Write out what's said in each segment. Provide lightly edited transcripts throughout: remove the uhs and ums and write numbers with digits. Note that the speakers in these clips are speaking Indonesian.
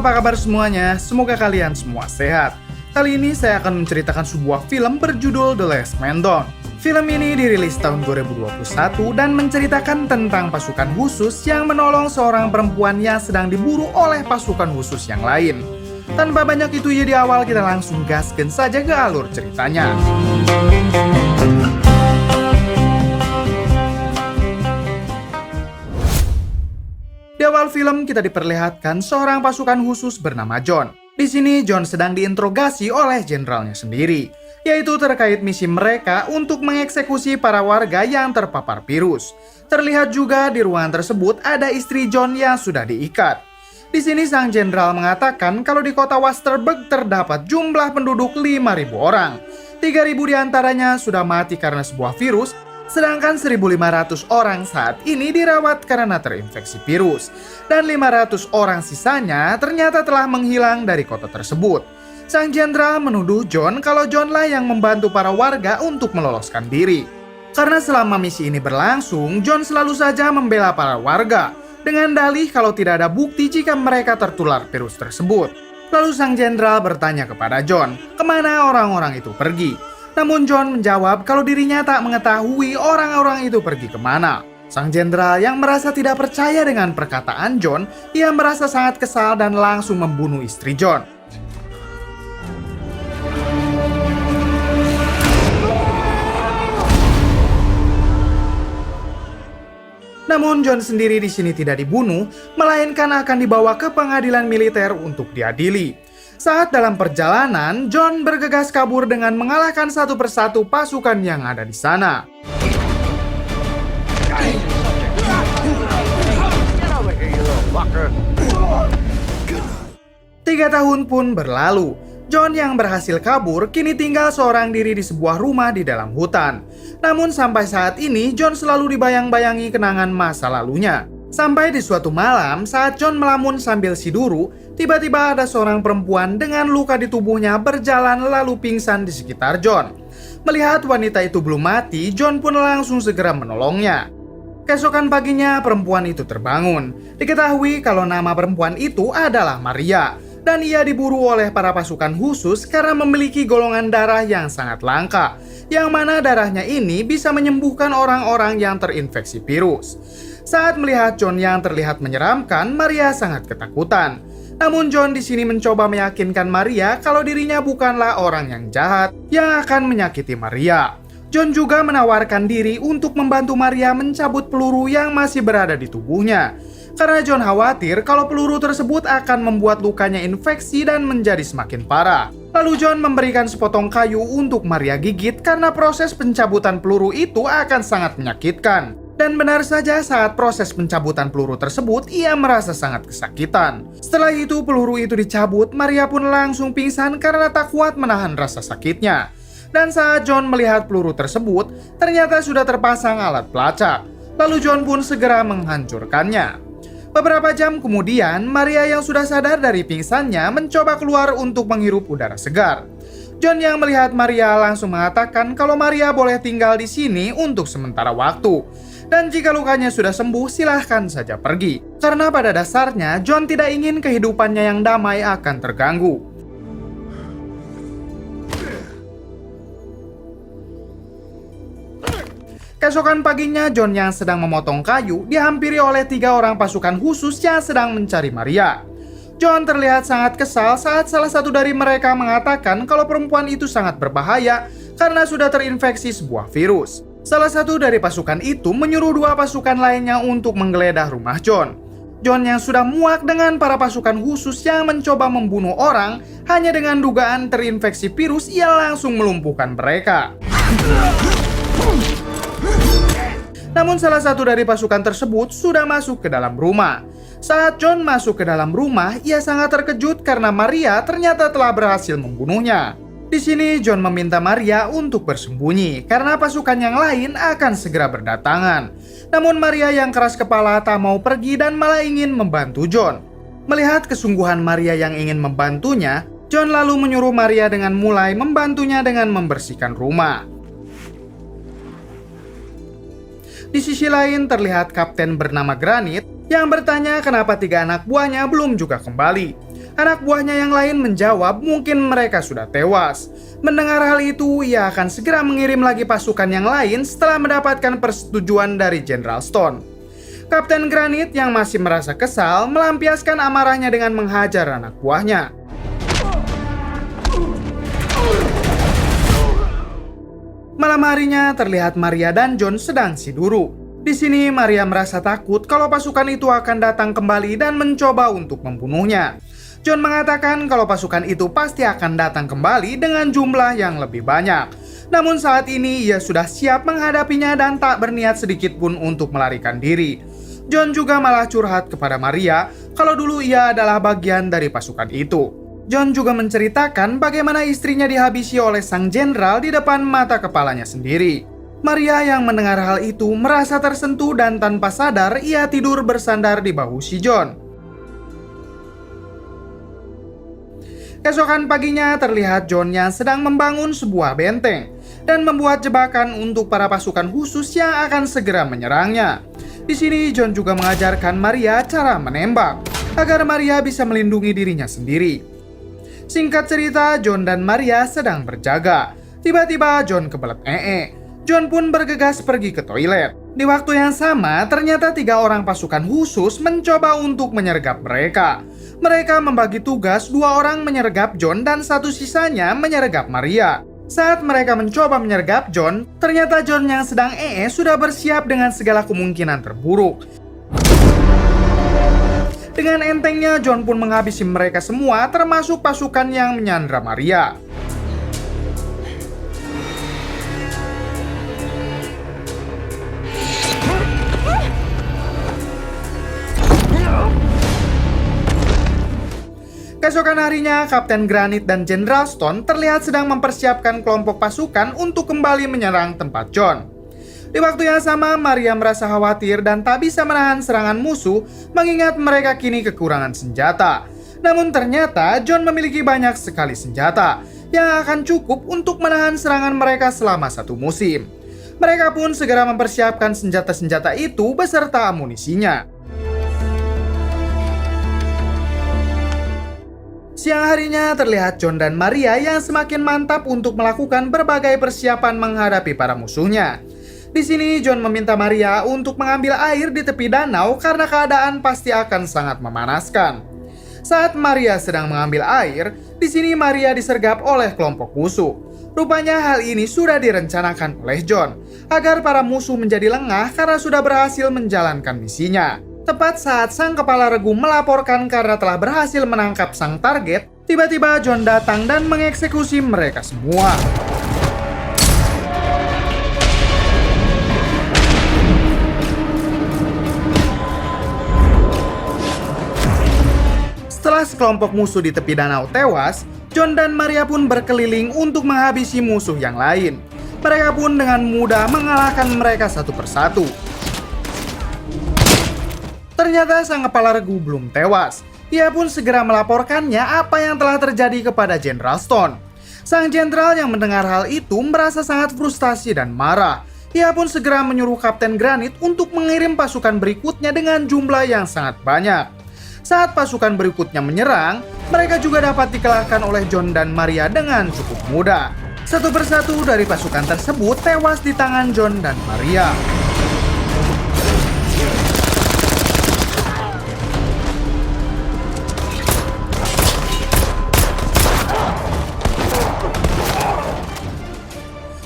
apa kabar semuanya? Semoga kalian semua sehat. Kali ini saya akan menceritakan sebuah film berjudul The Last Man Down. Film ini dirilis tahun 2021 dan menceritakan tentang pasukan khusus yang menolong seorang perempuan yang sedang diburu oleh pasukan khusus yang lain. Tanpa banyak itu ya, di awal kita langsung gaskan saja ke alur ceritanya. Di awal film kita diperlihatkan seorang pasukan khusus bernama John. Di sini John sedang diinterogasi oleh jenderalnya sendiri, yaitu terkait misi mereka untuk mengeksekusi para warga yang terpapar virus. Terlihat juga di ruangan tersebut ada istri John yang sudah diikat. Di sini sang jenderal mengatakan kalau di kota Westerberg terdapat jumlah penduduk 5.000 orang. 3.000 diantaranya sudah mati karena sebuah virus, sedangkan 1.500 orang saat ini dirawat karena terinfeksi virus. Dan 500 orang sisanya ternyata telah menghilang dari kota tersebut. Sang jenderal menuduh John kalau John lah yang membantu para warga untuk meloloskan diri. Karena selama misi ini berlangsung, John selalu saja membela para warga dengan dalih kalau tidak ada bukti jika mereka tertular virus tersebut. Lalu sang jenderal bertanya kepada John, kemana orang-orang itu pergi? Namun John menjawab kalau dirinya tak mengetahui orang-orang itu pergi kemana. Sang jenderal yang merasa tidak percaya dengan perkataan John, ia merasa sangat kesal dan langsung membunuh istri John. Namun John sendiri di sini tidak dibunuh, melainkan akan dibawa ke pengadilan militer untuk diadili. Saat dalam perjalanan, John bergegas kabur dengan mengalahkan satu persatu pasukan yang ada di sana. 3 tahun pun berlalu. John yang berhasil kabur kini tinggal seorang diri di sebuah rumah di dalam hutan. Namun sampai saat ini John selalu dibayang-bayangi kenangan masa lalunya. Sampai di suatu malam saat John melamun sambil siduru, tiba-tiba ada seorang perempuan dengan luka di tubuhnya berjalan lalu pingsan di sekitar John. Melihat wanita itu belum mati, John pun langsung segera menolongnya. Keesokan paginya perempuan itu terbangun. Diketahui kalau nama perempuan itu adalah Maria. Dan ia diburu oleh para pasukan khusus karena memiliki golongan darah yang sangat langka, yang mana darahnya ini bisa menyembuhkan orang-orang yang terinfeksi virus. Saat melihat John yang terlihat menyeramkan, Maria sangat ketakutan. Namun John di sini mencoba meyakinkan Maria kalau dirinya bukanlah orang yang jahat yang akan menyakiti Maria. John juga menawarkan diri untuk membantu Maria mencabut peluru yang masih berada di tubuhnya. Karena John khawatir kalau peluru tersebut akan membuat lukanya infeksi dan menjadi semakin parah. Lalu John memberikan sepotong kayu untuk Maria gigit karena proses pencabutan peluru itu akan sangat menyakitkan. Dan benar saja saat proses pencabutan peluru tersebut, ia merasa sangat kesakitan. Setelah itu peluru itu dicabut, Maria pun langsung pingsan karena tak kuat menahan rasa sakitnya. Dan saat John melihat peluru tersebut, ternyata sudah terpasang alat pelacak. Lalu John pun segera menghancurkannya. Beberapa jam kemudian, Maria yang sudah sadar dari pingsannya mencoba keluar untuk menghirup udara segar. John yang melihat Maria langsung mengatakan kalau Maria boleh tinggal di sini untuk sementara waktu. Dan jika lukanya sudah sembuh, silahkan saja pergi. Karena pada dasarnya, John tidak ingin kehidupannya yang damai akan terganggu. Keesokan paginya, John yang sedang memotong kayu dihampiri oleh 3 orang pasukan khusus yang sedang mencari Maria. John terlihat sangat kesal saat salah satu dari mereka mengatakan kalau perempuan itu sangat berbahaya karena sudah terinfeksi sebuah virus. Salah satu dari pasukan itu menyuruh 2 pasukan lainnya untuk menggeledah rumah John. John yang sudah muak dengan para pasukan khusus yang mencoba membunuh orang hanya dengan dugaan terinfeksi virus, ia langsung melumpuhkan mereka. Namun salah satu dari pasukan tersebut sudah masuk ke dalam rumah. Saat John masuk ke dalam rumah, ia sangat terkejut karena Maria ternyata telah berhasil membunuhnya. Di sini John meminta Maria untuk bersembunyi karena pasukan yang lain akan segera berdatangan. Namun Maria yang keras kepala tak mau pergi dan malah ingin membantu John. Melihat kesungguhan Maria yang ingin membantunya, John lalu menyuruh Maria dengan mulai membantunya dengan membersihkan rumah. Di sisi lain terlihat kapten bernama Granit yang bertanya kenapa 3 anak buahnya belum juga kembali. Anak buahnya yang lain menjawab mungkin mereka sudah tewas. Mendengar hal itu, ia akan segera mengirim lagi pasukan yang lain setelah mendapatkan persetujuan dari Jenderal Stone. Kapten Granit yang masih merasa kesal melampiaskan amarahnya dengan menghajar anak buahnya. Malam harinya terlihat Maria dan John sedang siduru. Di sini Maria merasa takut kalau pasukan itu akan datang kembali dan mencoba untuk membunuhnya. John mengatakan kalau pasukan itu pasti akan datang kembali dengan jumlah yang lebih banyak. Namun saat ini ia sudah siap menghadapinya dan tak berniat sedikit pun untuk melarikan diri. John juga malah curhat kepada Maria kalau dulu ia adalah bagian dari pasukan itu. John juga menceritakan bagaimana istrinya dihabisi oleh sang jenderal di depan mata kepalanya sendiri. Maria yang mendengar hal itu merasa tersentuh dan tanpa sadar ia tidur bersandar di bahu si John. Keesokan paginya terlihat John yang sedang membangun sebuah benteng dan membuat jebakan untuk para pasukan khusus yang akan segera menyerangnya. Di sini John juga mengajarkan Maria cara menembak agar Maria bisa melindungi dirinya sendiri. Singkat cerita, John dan Maria sedang berjaga. Tiba-tiba John kebelet John pun bergegas pergi ke toilet. Di waktu yang sama, ternyata 3 orang pasukan khusus mencoba untuk menyergap mereka. Mereka membagi tugas, 2 orang menyergap John dan 1 sisanya menyergap Maria. Saat mereka mencoba menyergap John, ternyata John yang sedang sudah bersiap dengan segala kemungkinan terburuk. Dengan entengnya, John pun menghabisi mereka semua, termasuk pasukan yang menyandra Maria. Keesokan harinya, Kapten Granit dan Jenderal Stone terlihat sedang mempersiapkan kelompok pasukan untuk kembali menyerang tempat John. Di waktu yang sama, Maria merasa khawatir dan tak bisa menahan serangan musuh mengingat mereka kini kekurangan senjata. Namun ternyata John memiliki banyak sekali senjata yang akan cukup untuk menahan serangan mereka selama 1 musim. Mereka pun segera mempersiapkan senjata-senjata itu beserta amunisinya. Siang harinya terlihat John dan Maria yang semakin mantap untuk melakukan berbagai persiapan menghadapi para musuhnya. Di sini John meminta Maria untuk mengambil air di tepi danau karena keadaan pasti akan sangat memanaskan. Saat Maria sedang mengambil air, di sini Maria disergap oleh kelompok musuh. Rupanya hal ini sudah direncanakan oleh John agar para musuh menjadi lengah karena sudah berhasil menjalankan misinya. Tepat saat sang kepala regu melaporkan karena telah berhasil menangkap sang target, tiba-tiba John datang dan mengeksekusi mereka semua. Setelah sekelompok musuh di tepi danau tewas, John dan Maria pun berkeliling untuk menghabisi musuh yang lain. Mereka pun dengan mudah mengalahkan mereka satu persatu. Ternyata sang kepala regu belum tewas. Ia pun segera melaporkannya apa yang telah terjadi kepada Jenderal Stone. Sang jenderal yang mendengar hal itu merasa sangat frustasi dan marah. Ia pun segera menyuruh Kapten Granit untuk mengirim pasukan berikutnya dengan jumlah yang sangat banyak. Saat pasukan berikutnya menyerang, mereka juga dapat dikalahkan oleh John dan Maria dengan cukup mudah. Satu persatu dari pasukan tersebut tewas di tangan John dan Maria.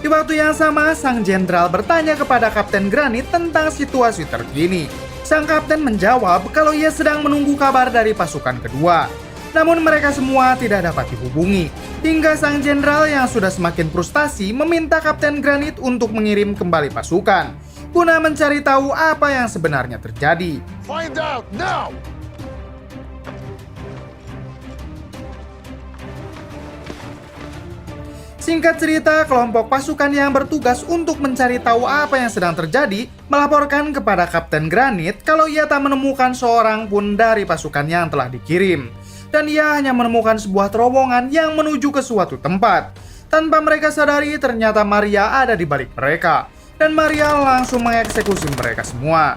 Di waktu yang sama, sang jenderal bertanya kepada Kapten Granit tentang situasi terkini. Sang kapten menjawab kalau ia sedang menunggu kabar dari pasukan kedua. Namun mereka semua tidak dapat dihubungi. Hingga sang jenderal yang sudah semakin frustasi meminta Kapten Granit untuk mengirim kembali pasukan guna mencari tahu apa yang sebenarnya terjadi. Find out now! Singkat cerita, kelompok pasukan yang bertugas untuk mencari tahu apa yang sedang terjadi melaporkan kepada Kapten Granit kalau ia tak menemukan seorang pun dari pasukan yang telah dikirim. Dan ia hanya menemukan sebuah terowongan yang menuju ke suatu tempat. Tanpa mereka sadari, ternyata Maria ada di balik mereka. Dan Maria langsung mengeksekusi mereka semua.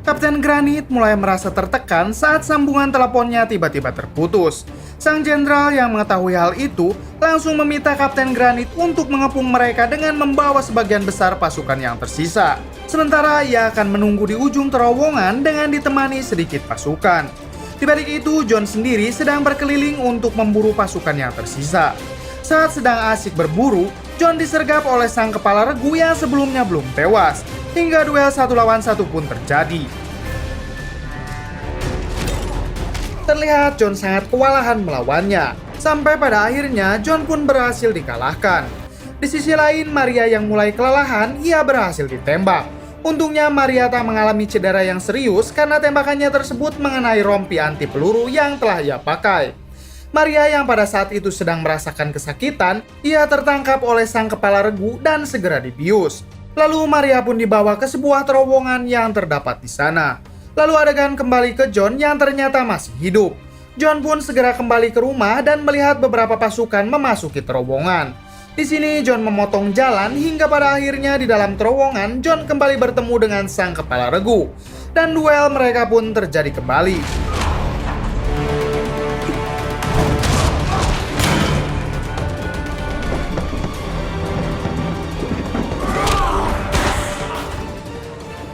Kapten Granit mulai merasa tertekan saat sambungan teleponnya tiba-tiba terputus. Sang jenderal yang mengetahui hal itu langsung meminta Kapten Granit untuk mengepung mereka dengan membawa sebagian besar pasukan yang tersisa. Sementara ia akan menunggu di ujung terowongan dengan ditemani sedikit pasukan. Di balik itu, Jon sendiri sedang berkeliling untuk memburu pasukan yang tersisa. Saat sedang asik berburu, Jon disergap oleh sang kepala regu yang sebelumnya belum tewas, hingga duel 1 lawan 1 pun terjadi. Terlihat Jon sangat kewalahan melawannya, sampai pada akhirnya Jon pun berhasil dikalahkan. Di sisi lain, Maria yang mulai kelelahan, ia berhasil ditembak. Untungnya Maria tak mengalami cedera yang serius karena tembakannya tersebut mengenai rompi anti peluru yang telah ia pakai. Maria yang pada saat itu sedang merasakan kesakitan, ia tertangkap oleh sang kepala regu dan segera dibius. Lalu Maria pun dibawa ke sebuah terowongan yang terdapat di sana. Lalu adegan kembali ke Jon yang ternyata masih hidup. Jon pun segera kembali ke rumah dan melihat beberapa pasukan memasuki terowongan. Di sini Jon memotong jalan hingga pada akhirnya di dalam terowongan Jon kembali bertemu dengan sang kepala regu. Dan duel mereka pun terjadi kembali.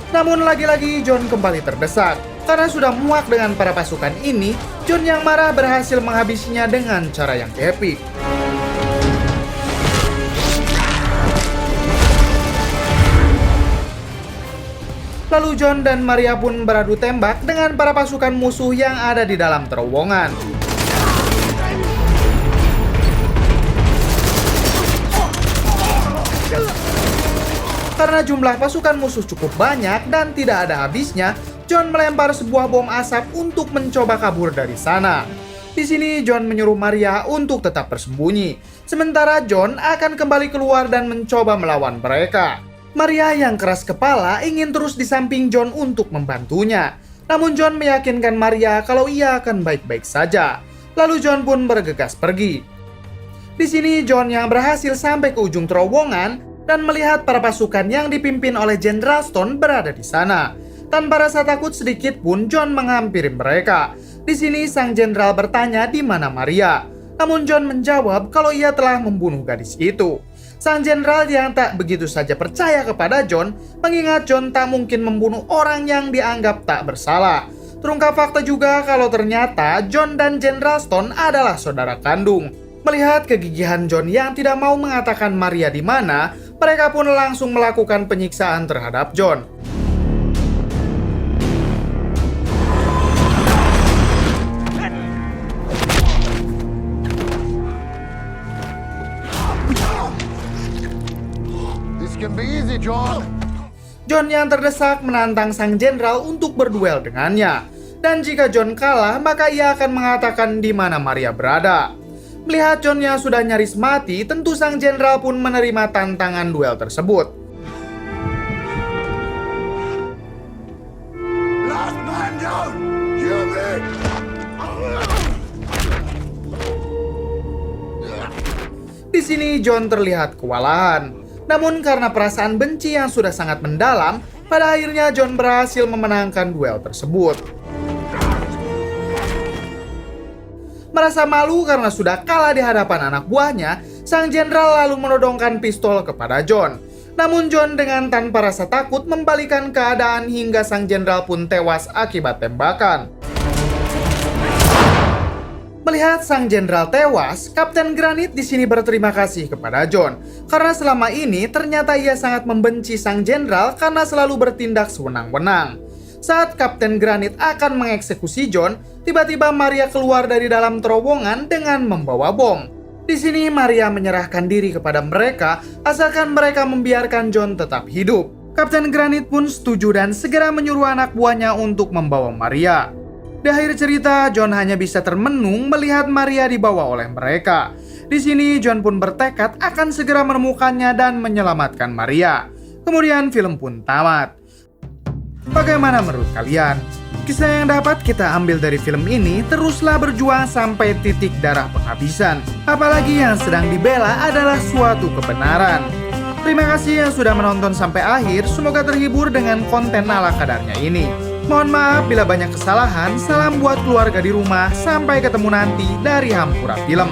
Namun lagi-lagi Jon kembali terdesak. Karena sudah muak dengan para pasukan ini, Jon yang marah berhasil menghabisinya dengan cara yang epik. Lalu Jon dan Maria pun beradu tembak dengan para pasukan musuh yang ada di dalam terowongan. Karena jumlah pasukan musuh cukup banyak dan tidak ada habisnya, Jon melempar sebuah bom asap untuk mencoba kabur dari sana. Di sini Jon menyuruh Maria untuk tetap bersembunyi, sementara Jon akan kembali keluar dan mencoba melawan mereka. Maria yang keras kepala ingin terus di samping Jon untuk membantunya. Namun Jon meyakinkan Maria kalau ia akan baik-baik saja. Lalu Jon pun bergegas pergi. Di sini Jon yang berhasil sampai ke ujung terowongan dan melihat para pasukan yang dipimpin oleh Jenderal Stone berada di sana. Tanpa rasa takut sedikit pun Jon menghampiri mereka. Di sini sang jenderal bertanya di mana Maria. Namun Jon menjawab kalau ia telah membunuh gadis itu. Sang jenderal yang tak begitu saja percaya kepada Jon, mengingat Jon tak mungkin membunuh orang yang dianggap tak bersalah. Terungkap fakta juga kalau ternyata Jon dan Jenderal Stone adalah saudara kandung. Melihat kegigihan Jon yang tidak mau mengatakan Maria di mana, mereka pun langsung melakukan penyiksaan terhadap Jon. This can be easy, Jon. Jon yang terdesak menantang sang jenderal untuk berduel dengannya. Dan jika Jon kalah, maka ia akan mengatakan di mana Maria berada. Melihat Jon yang sudah nyaris mati, tentu sang jenderal pun menerima tantangan duel tersebut. Last man down. You win. Di sini Jon terlihat kewalahan. Namun karena perasaan benci yang sudah sangat mendalam, pada akhirnya Jon berhasil memenangkan duel tersebut. Merasa malu karena sudah kalah di hadapan anak buahnya, sang jenderal lalu menodongkan pistol kepada Jon. Namun Jon dengan tanpa rasa takut membalikan keadaan hingga sang jenderal pun tewas akibat tembakan. Melihat sang jenderal tewas, Kapten Granit di sini berterima kasih kepada Jon karena selama ini ternyata ia sangat membenci sang jenderal karena selalu bertindak sewenang-wenang. Saat Kapten Granit akan mengeksekusi Jon, tiba-tiba Maria keluar dari dalam terowongan dengan membawa bom. Di sini Maria menyerahkan diri kepada mereka asalkan mereka membiarkan Jon tetap hidup. Kapten Granit pun setuju dan segera menyuruh anak buahnya untuk membawa Maria. Di akhir cerita, Jon hanya bisa termenung melihat Maria dibawa oleh mereka. Di sini Jon pun bertekad akan segera menemukannya dan menyelamatkan Maria. Kemudian film pun tamat. Bagaimana menurut kalian? Kisah yang dapat kita ambil dari film ini, teruslah berjuang sampai titik darah penghabisan. Apalagi yang sedang dibela adalah suatu kebenaran. Terima kasih yang sudah menonton sampai akhir, semoga terhibur dengan konten ala kadarnya ini. Mohon maaf bila banyak kesalahan, salam buat keluarga di rumah, sampai ketemu nanti dari Hampura Film.